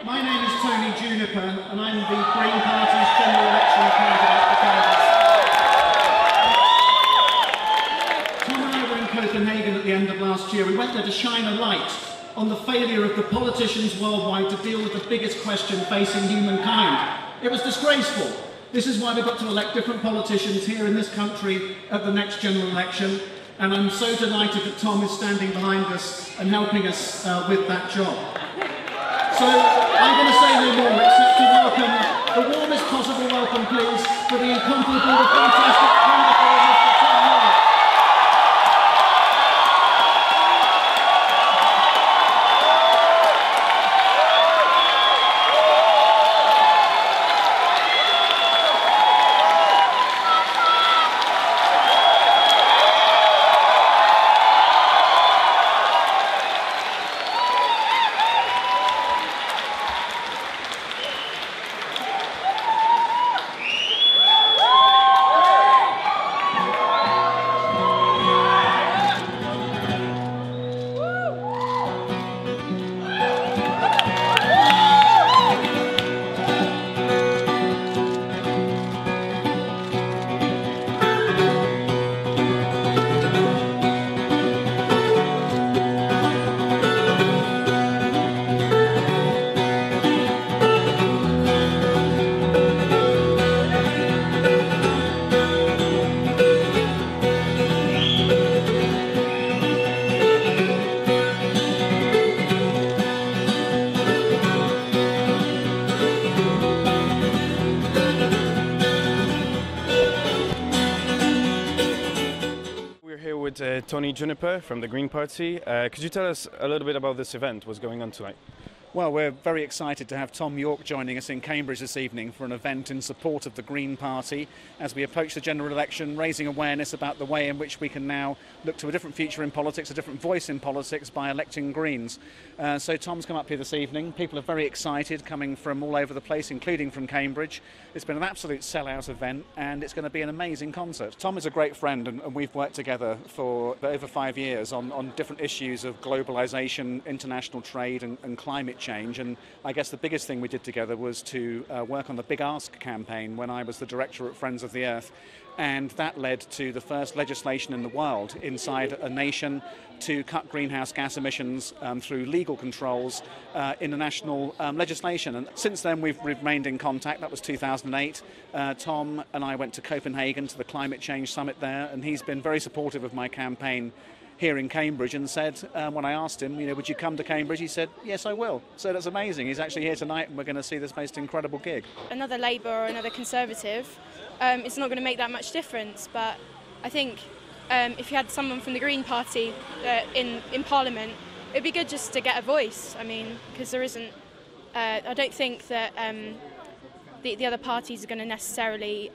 My name is Tony Juniper, and I'm the Green Party's general election candidate for Canada. Tom and I were in Copenhagen at the end of last year. We went there to shine a light on the failure of the politicians worldwide to deal with the biggest question facing humankind. It was disgraceful. This is why we've got to elect different politicians here in this country at the next general election, and I'm so delighted that Tom is standing behind us and helping us with that job. So I'm going to say no more except to welcome, the warmest possible welcome please, for the incomparable, the fantastic, wonderful Mr. Thom Yorke. With Tony Juniper from the Green Party. Could you tell us a little bit about this event? What's going on tonight? Well, we're very excited to have Thom Yorke joining us in Cambridge this evening for an event in support of the Green Party as we approach the general election, raising awareness about the way in which we can now look to a different future in politics, a different voice in politics by electing Greens. So Tom's come up here this evening. People are very excited, coming from all over the place, including from Cambridge. It's been an absolute sellout event and it's going to be an amazing concert. Tom is a great friend and we've worked together for over 5 years on different issues of globalisation, international trade and climate change, and I guess the biggest thing we did together was to work on the Big Ask campaign when I was the director at Friends of the Earth, and that led to the first legislation in the world inside a nation to cut greenhouse gas emissions through legal controls, international legislation. And since then we've remained in contact. That was 2008. Tom and I went to Copenhagen to the climate change summit there, and he's been very supportive of my campaign here in Cambridge and said, when I asked him, would you come to Cambridge? He said, yes, I will. So that's amazing. He's actually here tonight and we're going to see this most incredible gig. Another Labour or another Conservative, it's not going to make that much difference, but I think if you had someone from the Green Party in Parliament, it'd be good just to get a voice. I mean, because there isn't, I don't think that the other parties are going to necessarily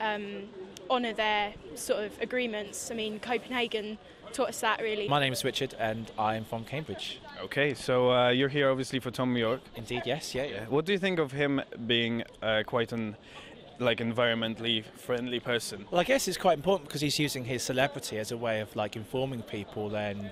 honour their sort of agreements. I mean, Copenhagen taught us that, really. My name is Richard and I'm from Cambridge. Okay, so you're here obviously for Thom Yorke. Indeed, yes, yeah. What do you think of him being quite an environmentally friendly person? Well, I guess it's quite important because he's using his celebrity as a way of informing people and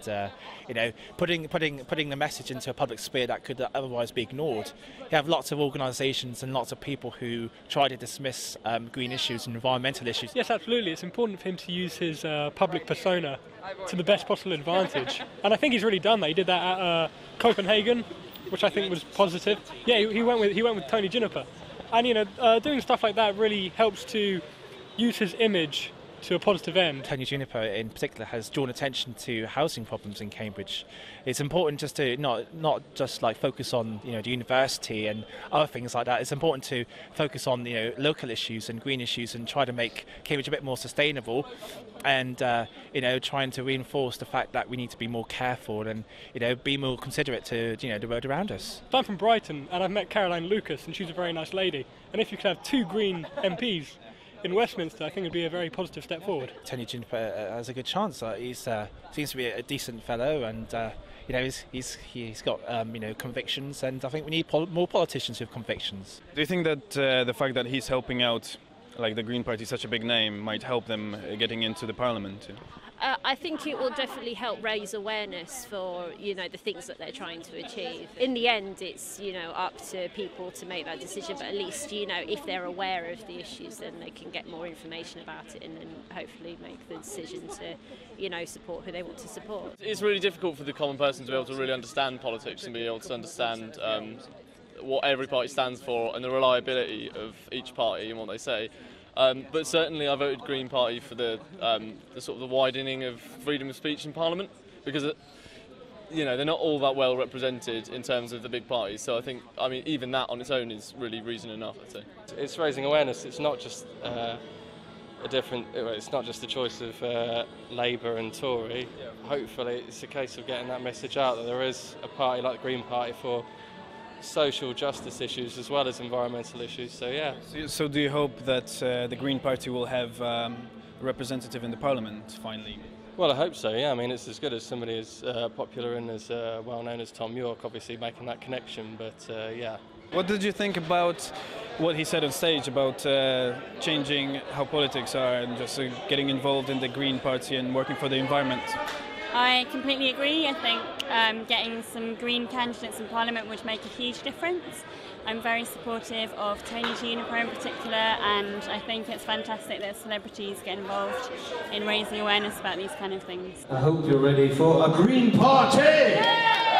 putting the message into a public sphere that could otherwise be ignored. You have lots of organisations and lots of people who try to dismiss green issues and environmental issues. Yes, absolutely. It's important for him to use his public persona to the best possible advantage, and I think he's really done that. He did that at Copenhagen, which I think was positive. Yeah, he went with Tony Juniper. And doing stuff like that really helps to use his image to a positive end. Tony Juniper in particular has drawn attention to housing problems in Cambridge. It's important just to not just focus on the university and other things like that. It's important to focus on local issues and green issues and try to make Cambridge a bit more sustainable, and trying to reinforce the fact that we need to be more careful and be more considerate to the world around us. I'm from Brighton and I've met Caroline Lucas and she's a very nice lady, and if you could have 2 Green MPs in Westminster, I think it would be a very positive step forward. Tony Juniper has a good chance. He seems to be a decent fellow, and he's got convictions, and I think we need more politicians with convictions. Do you think that the fact that he's helping out like the Green Party, such a big name, might help them getting into the parliament too? I think it will definitely help raise awareness for, you know, the things that they're trying to achieve. In the end, it's, you know, up to people to make that decision, but at least, you know, if they're aware of the issues, then they can get more information about it and then hopefully make the decision to, you know, support who they want to support. It's really difficult for the common person to be able to really understand politics and be able to understand what every party stands for and the reliability of each party and what they say. But certainly I voted Green Party for the sort of the widening of freedom of speech in Parliament, because you know, they're not all that well represented in terms of the big parties. So I think, I mean, even that on its own is really reason enough, I'd say. It's raising awareness. It's not just it's not just the choice of Labour and Tory. Hopefully it's a case of getting that message out that there is a party like the Green Party for social justice issues as well as environmental issues, so yeah. So do you hope that the Green Party will have a representative in the parliament finally? Well, I hope so, yeah. I mean, it's as good as somebody as popular and as well known as Thom Yorke, obviously making that connection, but yeah. What did you think about what he said on stage about changing how politics are and just getting involved in the Green Party and working for the environment? I completely agree. I think getting some green candidates in Parliament would make a huge difference. I'm very supportive of Tony Juniper in particular, and I think it's fantastic that celebrities get involved in raising awareness about these kind of things. I hope you're ready for a Green Party! Yeah!